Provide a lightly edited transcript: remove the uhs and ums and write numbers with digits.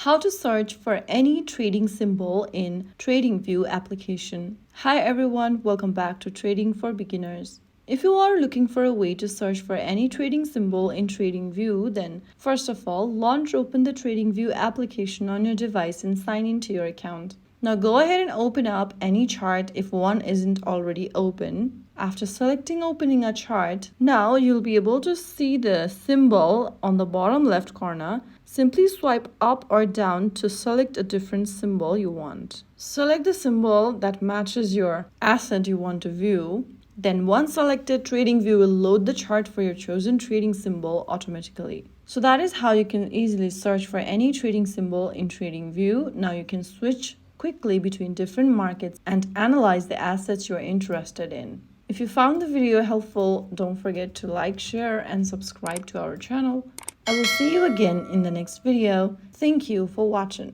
How to search for any trading symbol in TradingView application. Hi everyone, welcome back to Trading for Beginners. If you are looking for a way to search for any trading symbol in TradingView, then first of all, open the TradingView application on your device and sign into your account. Now go ahead and open up any chart if one isn't already open. After selecting opening a chart, now you'll be able to see the symbol on the bottom left corner. Simply swipe up or down to select a different symbol you want. Select the symbol that matches your asset you want to view. Then once selected, TradingView will load the chart for your chosen trading symbol automatically. So that is how you can easily search for any trading symbol in TradingView. Now you can switch quickly between different markets and analyze the assets you are interested in. If you found the video helpful, don't forget to like, share, and subscribe to our channel. I will see you again in the next video. Thank you for watching.